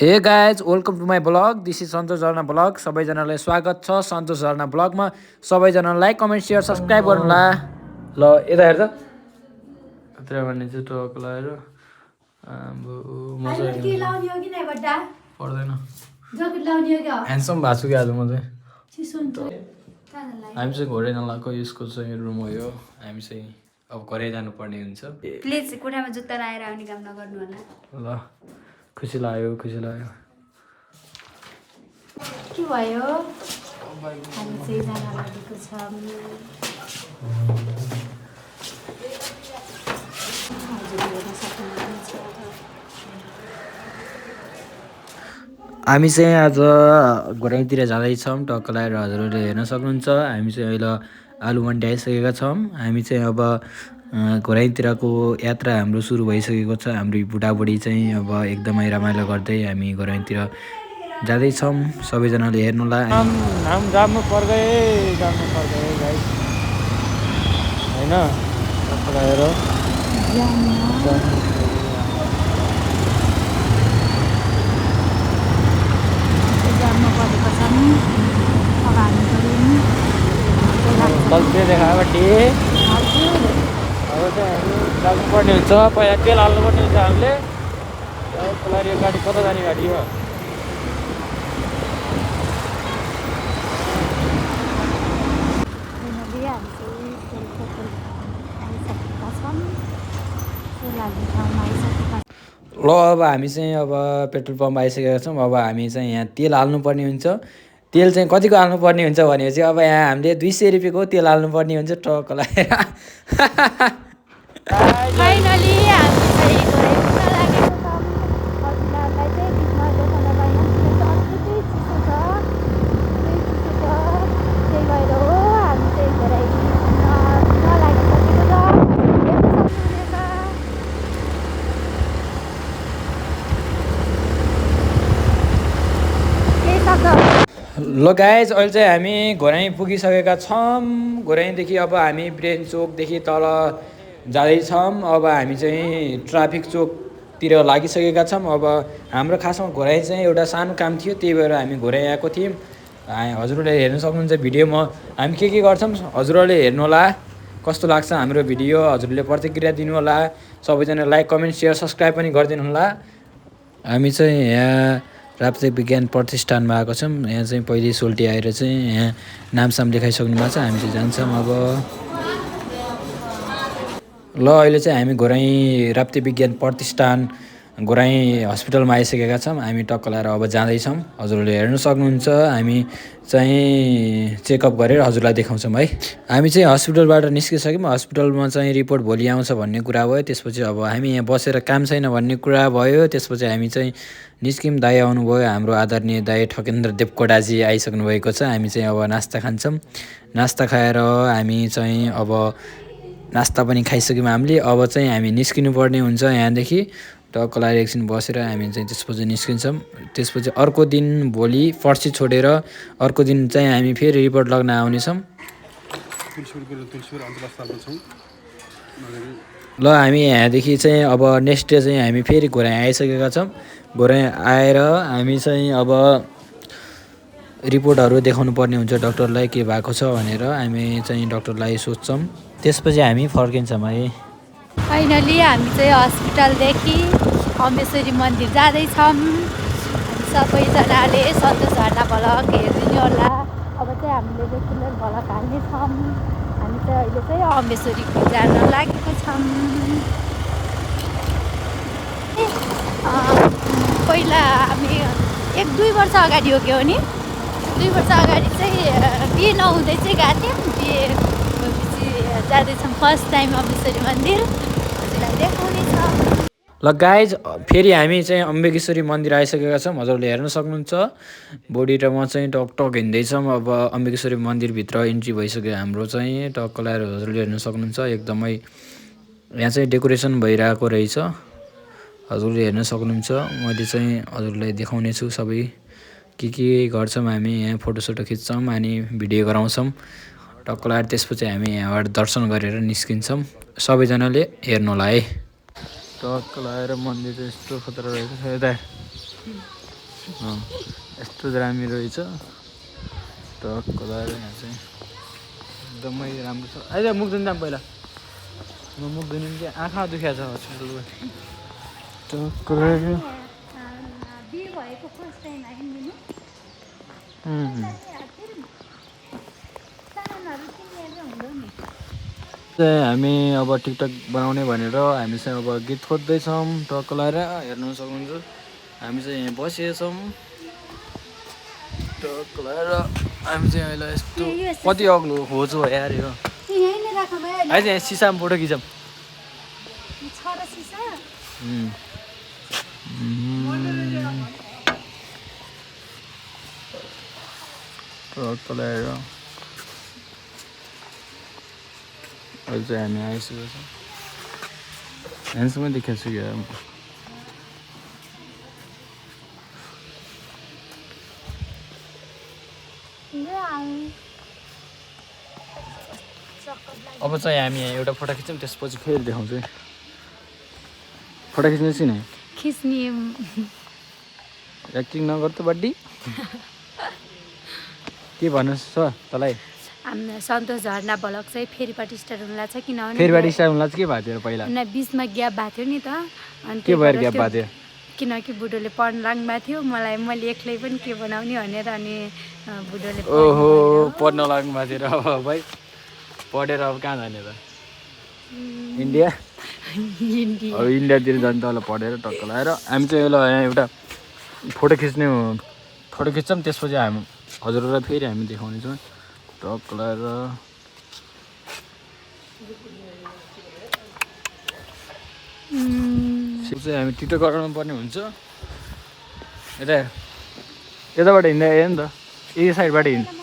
हे guys welcome to my blog this is Santosh Jharna blog सबैजनालाई स्वागत छ सन्तोष झरना ब्लगमा सबैजना लाइक कमेन्ट सेयर सब्सक्राइब गर्नुहोला ल यता हेर त कत्र भन्ने चाहिँ टक लगाएर पर्दैन ह्यान्डसम भएको छु कि आज म चाहिँ हामी चाहिँ घोडै नलाएको यसको चाहिँ रुम हो यो हामी चाहिँ अब घरै जानुपर्ने हुन्छ प्लिज कोठामा जुत्ता लाएर आउने काम नगर्नु होला ल खुसी लाग्यो के भयो हामी चाहिँ जान लागेको छौँ हामी चाहिँ आज घोराइतिर जाँदैछौँ टक्क लगाएर हजुरहरूले हेर्न सक्नुहुन्छ हामी चाहिँ अहिले आलु मन्डी आइसकेका छौँ हामी चाहिँ अब घोराइतिरको यात्रा हाम्रो सुरु भइसकेको छ हाम्रो बुढाबुढी चाहिँ अब एकदमै रमाइलो गर्दै हामी घोराइतिर जाँदैछौँ सबैजनाले हेर्नुला नाम जान्नु पर्दै गाइस हैन टक्क लगाएर बल्छे देखाएपछि अब चाहिँ हामी जानुपर्ने हुन्छ पहिला तेल हाल्नुपर्ने हुन्छ हामीले यो गाडी कता जाने गाडी हो ल अब हामी चाहिँ अब पेट्रोल पम्प आइसकेका छौँ अब हामी चाहिँ यहाँ तेल हाल्नुपर्ने हुन्छ तेल चाहिँ कतिको हाल्नुपर्ने हुन्छ भनेपछि अब यहाँ हामीले 200 रुपियाँको तेल हाल्नुपर्ने हुन्छ टक्क लगाएर फाइनली हामी चाहिँ घोराइपुग्न लागेको छौँ हजुरहरूलाई चाहिँ बिचमा देखाउन पाइन्छ अलिकति चिसो छ त्यही भएर हो हामी चाहिँ घोराइपुग्न लागिसकेको छ ल गाइज अहिले चाहिँ हामी घोराइ पुगिसकेका छौँ घोराइदेखि अब हामी ब्रेन चोकदेखि तल जाँदैछौँ अब हामी चाहिँ ट्राफिक चोकतिर लागिसकेका छौँ अब हाम्रो खासमा घोराइ चाहिँ एउटा सानो काम थियो त्यही भएर हामी घोराइ आएको थियौँ हजुरहरूले हेर्न सक्नुहुन्छ भिडियोमा हामी के गर्छौँ हजुरहरूले हेर्नुहोला कस्तो लाग्छ हाम्रो भिडियो हजुरले प्रतिक्रिया दिनुहोला सबैजना लाइक कमेन्ट सेयर सब्सक्राइब पनि गरिदिनु होला हामी चाहिँ यहाँ राप्ती विज्ञान प्रतिष्ठानमा आएको छौँ यहाँ चाहिँ पहिले सोल्टी आएर चाहिँ यहाँ नामसाम लेखाइसक्नु भएको छ हामी चाहिँ जान्छौँ अब ल अहिले चाहिँ हामी घोराइ राप्ती विज्ञान प्रतिष्ठान घोराइ हस्पिटलमा आइसकेका छौँ हामी टक्क लगाएर अब जाँदैछौँ हजुरहरूले हेर्न सक्नुहुन्छ हामी चाहिँ चेकअप गरेर हजुरलाई देखाउँछौँ है हामी चाहिँ हस्पिटलबाट निस्किसक्यौँ हस्पिटलमा चाहिँ रिपोर्ट भोलि आउँछ भन्ने कुरा भयो त्यसपछि अब हामी यहाँ बसेर काम छैन भन्ने कुरा भयो त्यसपछि हामी चाहिँ निस्क्यौँ दाइ आउनुभयो हाम्रो आदरणीय दाइ ठकेन्द्र देवकोटाजी आइसक्नु भएको छ हामी चाहिँ अब नास्ता खान्छौँ नास्ता खाएर हामी चाहिँ अब नास्ता पनि खाइसक्यौँ हामीले अब चाहिँ हामी निस्किनु पर्ने हुन्छ यहाँदेखि टक्क लगाएर एकछिन बसेर हामी चाहिँ त्यसपछि निस्किन्छौँ त्यसपछि अर्को दिन भोलि पर्सि छोडेर अर्को दिन चाहिँ हामी फेरि रिपोर्ट लाग्न आउनेछौँ ल हामी यहाँदेखि चाहिँ अब नेक्स्ट डे चाहिँ हामी फेरि घोराइ आइसकेका छौँ घोराइ आएर हामी चाहिँ अब रिपोर्टहरू देखाउनु पर्ने हुन्छ डक्टरलाई के भएको छ भनेर हामी चाहिँ डक्टरलाई सोध्छौँ त्यसपछि हामी फर्किन्छौँ है फाइनली हामी चाहिँ हस्पिटलदेखि अम्बेश्वरी मन्दिर जाँदैछौँ हामी सबैजनाले सन्तोष झरना भ्लग हेरिदिनु होला अब चाहिँ हामीले रेगुलर भ्लग हाल्नेछौँ हामी चाहिँ अहिले चाहिँ अम्बेश्वरी जान लागेको छौँ पहिला हामी 1-2 वर्ष अगाडि हो कि हो नि 2 वर्ष अगाडि चाहिँ बिहे नहुँदै चाहिँ गएको थियौँ बिहे भएपछि जाँदैछौँ फर्स्ट टाइम अम्बेश्वरी मन्दिर हजुरलाई देखाउने छ ल गाइज फेरि हामी चाहिँ अम्बेश्वरी मन्दिर आइसकेका छौँ हजुरले हेर्न सक्नुहुन्छ बोडी र म चाहिँ टक हिँड्दैछौँ अब अम्बेश्वरी मन्दिरभित्र इन्ट्री भइसक्यो हाम्रो चाहिँ टक्क लगाएर हजुरले हेर्न सक्नुहुन्छ एकदमै यहाँ चाहिँ डेकोरेसन भइरहेको रहेछ हजुरले हेर्न सक्नुहुन्छ मैले चाहिँ हजुरलाई देखाउने छु सबै के गर्छौँ हामी यहाँ फोटोसोटो खिच्छौँ अनि भिडियो गराउँछौँ टक्क लगाएर त्यसपछि हामी यहाँबाट दर्शन गरेर निस्किन्छौँ सबैजनाले हेर्नु होला है टक्क लगाएर मन्दिर चाहिँ यस्तो खतरा रहेछ यता यस्तो दामी रहेछ टक्क लगाएर यहाँ चाहिँ एकदमै राम्रो छ आइज मुख धुनु दाम पहिला म मुख धुनु कि आँखा दुख्या छ हस्पिटलको टक्क लगाएर हामी अब टिकटक बनाउने भनेर हामी चाहिँ अब गीत खोज्दैछौँ टक्क लगाएर हेर्नु सक्नुहुन्छ हामी चाहिँ यहाँ बसिएछौँ टक्क लगाएर हामी चाहिँ अहिले यस्तो कति अग्लो खोज हो यार यो आइज यहाँ सिसामा फोटो खिचौँ टक्क लगाएर अहिले चाहिँ हामी आइसकेको छौँ यहाँसम्म देखाएको छु क्या अब चाहिँ हामी यहाँ एउटा फोटो खिच्छौँ त्यसपछि फेरि देखाउँछु है फोटो खिच्नु चाहिँ नि खिच्ने एक्टिङ नगर त बड्डी के भन्नुहोस् छ तँलाई हाम्रो सन्तोष झरना भ्लग चाहिँ फेरिबाट स्टार्ट हुन लाग्छ किनभने फेरिबाट स्टार्ट हुन लाग्छ के भएको थियो पहिला बिचमा ग्याप भएको थियो नि त अनि के भएर ग्याप भएको थियो किनकि बुढोले पढ्न लाग्नुभएको थियो मैले एक्लै पनि के बनाउने भनेर अनि बुढोले ओहो पढ्न लाग्नु भएको थियो र अब भाइ पढेर अब कहाँ जाने त इन्डिया अब इन्डियातिर जान्छ होला पढेर टक्क लगाएर हामी चाहिँ यहाँ एउटा फोटो खिच्छौँ त्यसपछि हामी हजुरहरूलाई फेरि हामी देखाउनेछौँ टक्क लगाएर चाहिँ हामी टिकटक गराउनु पर्ने हुन्छ यताबाट हिँड्दा हेर नि त यही साइडबाट हिँड्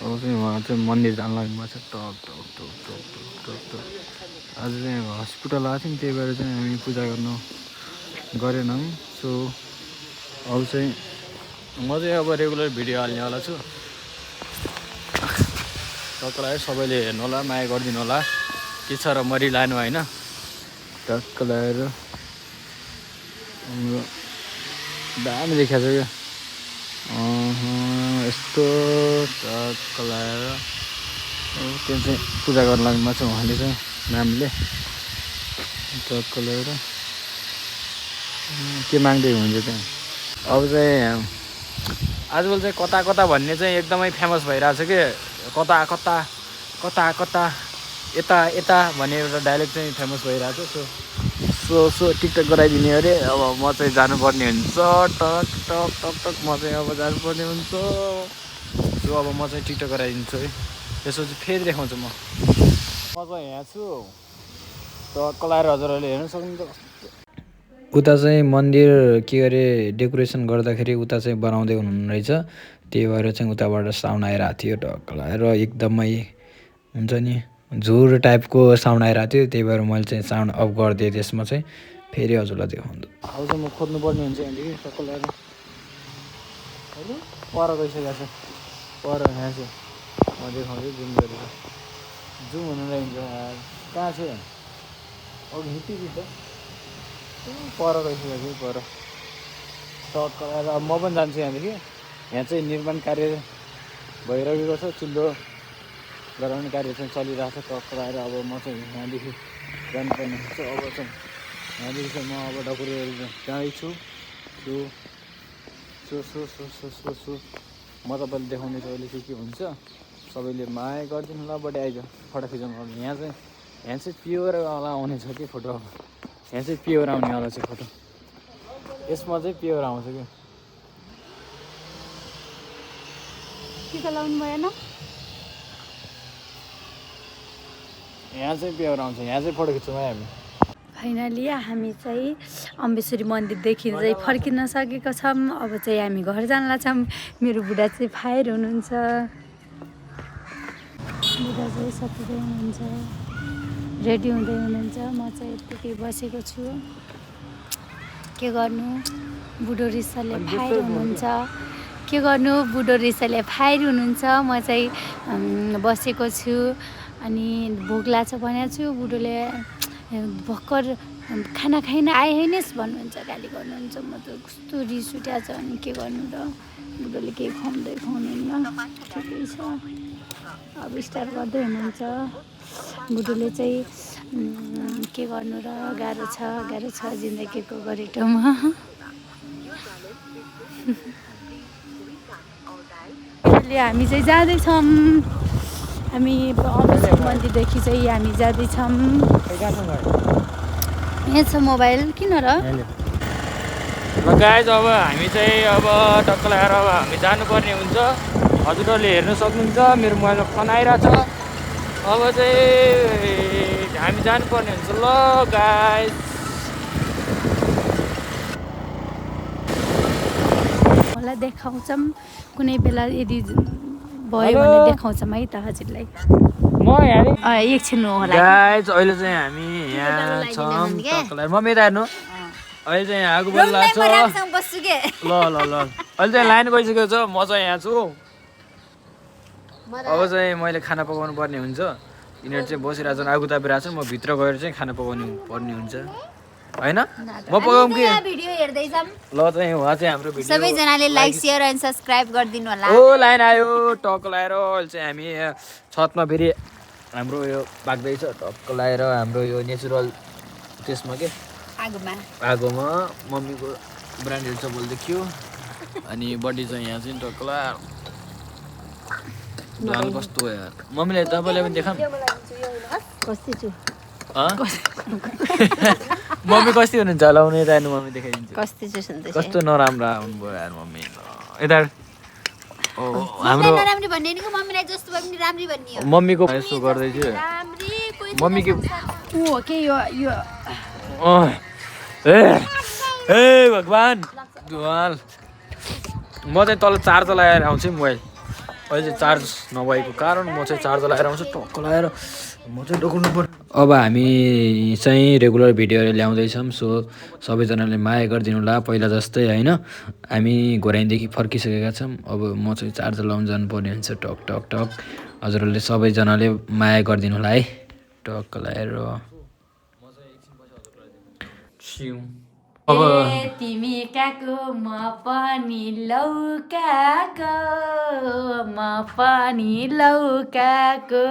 अब चाहिँ उहाँ चाहिँ मन्दिर जानु लाग्नु भएको छ टक टक टक टक टक टक टक आज चाहिँ हस्पिटल आएको थियो नि त्यही भएर चाहिँ हामी पूजा गर्नु गरेनौँ सो अब चाहिँ म चाहिँ अब रेगुलर भिडियो हाल्नेवाला छु टक्क लगाएर सबैले हेर्नु होला माया गरिदिनु होला के छ र मरिलानु होइन टक्क लगाएर हाम्रो दामी देखाएको छ क्या यस्तो टक्क लगाएर त्यो चाहिँ पूजा गर्न लाग्नु भएको छ उहाँले चाहिँ म्यामले टक्क लगाएर के माग्दै हुन्छ त्यहाँ अब चाहिँ आजकल चाहिँ कता कता भन्ने चाहिँ एकदमै फेमस भइरहेछ कि कता कता कता कता यता यता भन्ने एउटा डाइलेक्ट चाहिँ फेमस भइरहेछ सो टिकटक गराइदिने अरे अब म चाहिँ जानुपर्ने हुन्छ टक टक टक टक म चाहिँ अब जानुपर्ने हुन्छ सो अब म चाहिँ टिकटक गराइदिन्छु है त्यसपछि फेरि देखाउँछु म चाहिँ यहाँ छु टक्क लगाएर हजुरहरूले हेर्नु सक्नुहुन्छ उता चाहिँ मन्दिर के अरे डेकोरेसन गर्दाखेरि उता चाहिँ बनाउँदै हुनुहुन्न रहेछ त्यही भएर चाहिँ उताबाट साउन्ड आइरहेको थियो टक्क लगाएर एकदमै हुन्छ नि झुर टाइपको साउन्ड आइरहेको थियो त्यही भएर मैले चाहिँ साउन्ड अफ गरिदिएँ त्यसमा चाहिँ फेरि हजुरलाई देखाउँछु अब चाहिँ म खोज्नुपर्ने हुन्छ यहाँदेखि टक्क लगाएर होइन पर गइसकेको छ पर यहाँ चाहिँ म देखाउँछु जुम गरेर जुम हुनु लाग्छ कहाँ छ अघि हिँड्छ पर गइसकेको छु पर टक्क लगाएर अब म पनि जान्छु यहाँदेखि यहाँ चाहिँ निर्माण कार्य भइरहेको छ चुल्हो गराउने कार्य चाहिँ चलिरहेको छ टक्क लगाएर अब म चाहिँ यहाँदेखि जानुपर्ने हुन्छ अब चाहिँ यहाँदेखि चाहिँ म अब डकुरेर जाँदैछु सो म तपाईँले देखाउने चाहिँ अहिले के हुन्छ सबैले माया गरिदिनु होला बढी आइज फोटो खिचाउनु यहाँ चाहिँ प्योरवाला आउने छ कि फोटो यहाँ चाहिँ प्योर आउनेवाला छ फोटो यसमा चाहिँ प्योर आउँछ क्या टिका लाउनु भएन यहाँ चाहिँ प्योर आउँछ यहाँ चाहिँ फोटो खिच्छौँ है हामी फाइनली हामी चाहिँ अम्बेश्वरी मन्दिरदेखि चाहिँ फर्किन सकेका छौँ अब चाहिँ हामी घर जान लाग्छौँ मेरो बुढा चाहिँ फायर हुनुहुन्छ बुढा चाहिँ सकिँदै हुनुहुन्छ रेडी हुँदै हुनुहुन्छ म चाहिँ यत्तिकै बसेको छु के गर्नु बुढो रिसाले फायर हुनुहुन्छ के गर्नु बुढो रिसाले फायर हुनुहुन्छ म चाहिँ बसेको छु अनि भोक लाग्छ भनेको छु बुढोले भर्खर खाना खाइन आए हैनस् भन्नुहुन्छ, गाली गर्नुहुन्छ। म त कस्तो रिस उठ्या छ अनि के गर्नु र। बुढोले केही खुवाउनुहुन्न, ठिकै छ। अब स्टार्ट गर्दै हुनुहुन्छ। बुढोले चाहिँ के गर्नु र, गाह्रो छ जिन्दगीको गरिटोमा। अहिले हामी चाहिँ जाँदैछौँ। हामी अम्बेश्वर मन्दिरदेखि चाहिँ हामी जाँदैछौँ। यहाँ छ मोबाइल, किन र? गाइज अब हामी चाहिँ अब टक्क लगाएर अब हामी जानुपर्ने हुन्छ। हजुरहरूले हेर्न सक्नुहुन्छ मेरो मोबाइलमा फोन आइरहेछ। अब चाहिँ हामी जानुपर्ने हुन्छ। ल गाइज मलाई देखाउँछौँ कुनै बेला, यदि भयो भने देखाउँछौँ है त हजुरलाई। म यहाँ एकछिन होला गाइज अहिले चाहिँ हामी यहाँ छौँ टक्क लगाएर। मम्मी यता हेर्नु, अहिले चाहिँ आगो बल्ला छ। ल ल ल अहिले चाहिँ लाइन गइसकेको छ। म चाहिँ यहाँ छु। अब चाहिँ मैले खाना पकाउनु पर्ने हुन्छ। यिनीहरू चाहिँ बसिरहेको छन्, आगो तापिरहेको छन्। म भित्र गएर चाहिँ खाना पकाउनु पर्ने हुन्छ होइन। म पकाउँ कि भिडियो हेर्दैछौँ। ल चाहिँ उहाँ चाहिँ हाम्रो भिडियो सबैजनाले लाइक सेयर एन्ड सब्सक्राइब गरिदिनु होला। ओ लाइन आयो टक्क लगाएर। अहिले चाहिँ हामी यहाँ छतमा फेरि हाम्रो यो पाक्दैछ टक्क लगाएर। हाम्रो यो नेचुरल त्यसमा के आगोमा मम्मीको ब्रान्डेड चप्पल देखियो। अनि बडी चाहिँ यहाँ चाहिँ टक्क लगाएर झ्वाल कस्तो हो यार। मम्मीले तपाईँलाई पनि देखाऊँ। मम्मी कस्तो हुनुहुन्छ होला, उनी यता हेर्नु, मम्मी देखाइदिन्छु कस्तो नराम्रो आउनुभयो यार मम्मी। यता हाम्रो मम्मीको यसो गर्दैछु। मम्मी के ए भगवान् झ्वाल। म चाहिँ तल चार्ज लगाएर आउँछु मोबाइल। अहिले चाहिँ चार्ज नभएको कारण म चाहिँ चार्ज लगाएर आउँछु टक्क लगाएर। म चाहिँ डोक्नु पर्यो। अब हामी चाहिँ रेगुलर भिडियोहरू ल्याउँदैछौँ। सो सबैजनाले माया गरिदिनु होला पहिला जस्तै होइन। हामी घोराइदेखि फर्किसकेका छौँ। अब म चाहिँ चार्जर लाउनु जानुपर्ने हुन्छ टक टक टक। हजुरहरूले सबैजनाले माया गरिदिनु होला है टक्क लगाएर। अब तिमी कहाँको म पनि लौकाको, म पनि लौकाको,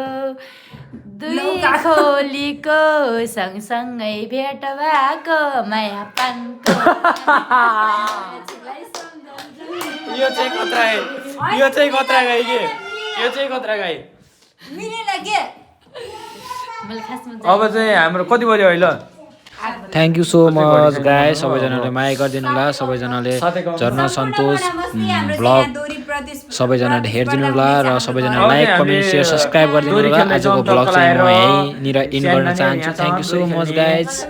दुई खोलीको सँगसँगै भेट भएको माया पानको। यो चाहिँ खतरा है, यो चाहिँ खतरा गाई के, यो चाहिँ खतरा गाई। अब चाहिँ हाम्रो कति बज्यो अहिले? Thank you so much guys. सबैजनाले माया गरिदिनु होला। सबैजनाले झर्ना सन्तोष ब्लग सबैजनाले हेरिदिनु होला र सबैजना लाइक कमेन्ट सेयर सब्सक्राइब गरिदिनु होला। आजको ब्लग चाहिँ म यहीँनिर इन्ड गर्न चाहन्छु। Thank you so much guys.